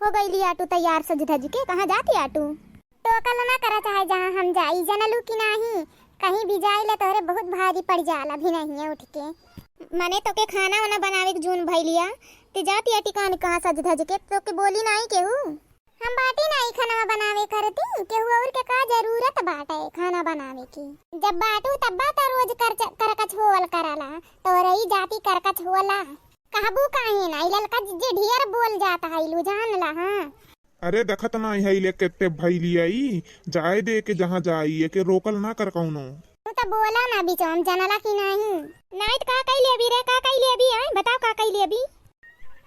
हो गई आटू तैयार सज धज के। कहाँ जाती आटू? तो कल ना करा चाहे जहाँ हम जाई जनलू की नहीं, कहीं भी जाई ले तोरे बहुत भारी पड़ जाला भी नहीं है उठ के। मने तो के खाना वाना बनावे के जून भइलिया ते जाती आटी कहाँ सज धज के तो के बोली नहीं केहू। हम बाटी नहीं खाना बनावे करती, केहू और के का जरूरत बाटे खाना बनावे की। जब बाटू तब तो रोज करकच होवल कराला तो रही जाती करकच होला। कहबू काहे ना ललका जे ढेर बोल जाता है लू जान ला। हां अरे देखत ना है ले केते भइली आई जाए दे के जहां जाई के रोकल ना कर कौनो। तू तो बोला ना बिचम जानला की नहीं। नाइट का कइले अभी रे, का कइले अभी आए बताओ का कइले अभी।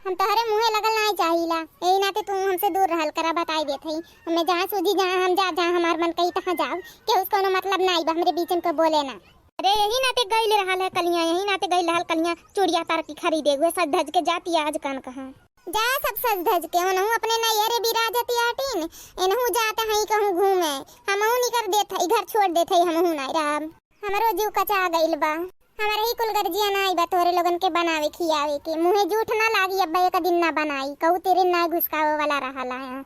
हम तोहरे मुंहे लगल नहीं चाहिला एही नाते तू हमसे दूर रहल करा बताई देत हई। हमें जहां सूझी जहां हम जा जहां हमार मन कही तहां जाओ के उसको कोनो मतलब नहीं बा हमरे बीच में को बोले ना। अरे यही नाते गइल रहल है कलियां, यही नाते गइल रहल कलियां चूड़िया तार की खरीदे हुए सज धज के जाती आज कान कहां जा सब सज धज के ओनहु अपने नैहरे बिराजती आटीन एनहु जाते हई कहूं घूमे। हमहु निकर देत हई घर छोड़ देत हई हमहु नहीं राम। हमरो जीव कचा गइल बा, हमारे ही कुल गर्जिया नहीं बा तोरे लोगन के बनावे खियावे के। मुंहे झूठ ना लागी अब एक दिन ना बनाई कहू तेरे ना घुसकावे वाला रहला है।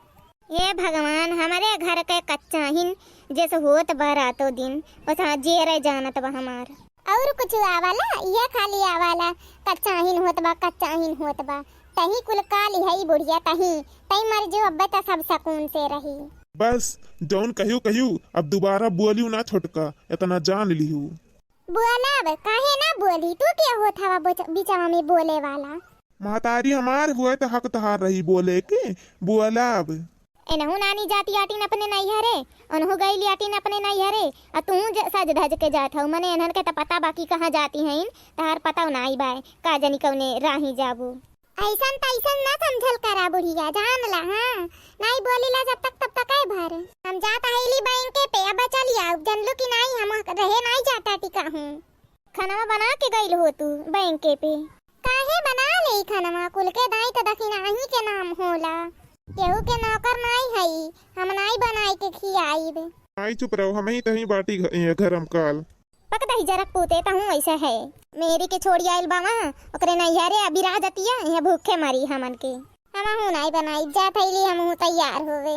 ये भगवान हमारे घर के कच्चा हिन जैसे होत बा रातों दिन वैसा जेरे जानत बा हमार। और कुछ आवाला ये खाली आवाला कच्चा हिन होत बा तही कुल काली है बुढ़िया तही मर जो अब त सब सुकून से रही। बस जौन कहियो अब दोबारा बोलियो ना छोटका इतना जान लिहू। बोलब काहे ना बोली तू क्या होत हवा बिचवा में बोले वाला। महतारी हमार हुए तो हक तहार रही बोले के बोलब। एनहु नानी जाती आटीन अपने नैहरे ओनहु गईली आटीन अपने नैहरे आ तू सज धज के जात हऊ। मने एनहन के त पता बाकी कहाँ जाती हईन तहार पता नहीं बाय का जानी कौने राही जाबू। ऐसन तैसन ना समझल करा बुढ़िया जान ला। हां नहीं बोलीला जब तक काय भर। हम जात हईली बैंक पे अब चली आओ जनलू की नहीं हम रहे नहीं जाता टिका हूं। खाना बना के गइल हो तू बैंक पे काहे बना ले खाना कुल के दाई त दखिना ही के नाम होला केहू के नौकर नहीं हई हम नहीं बनाई के खियाईब। आई चुप रहो हम ही तही बाटी घर हम काल पक दही जरक पूते तहू ऐसा है। मेरी के छोड़ी आइल बा वहां ओकरे नैहरे अभी राह जतिया यहाँ भूखे मरी हमन के। हम नहीं बनाई जात हईली हम तैयार होवे।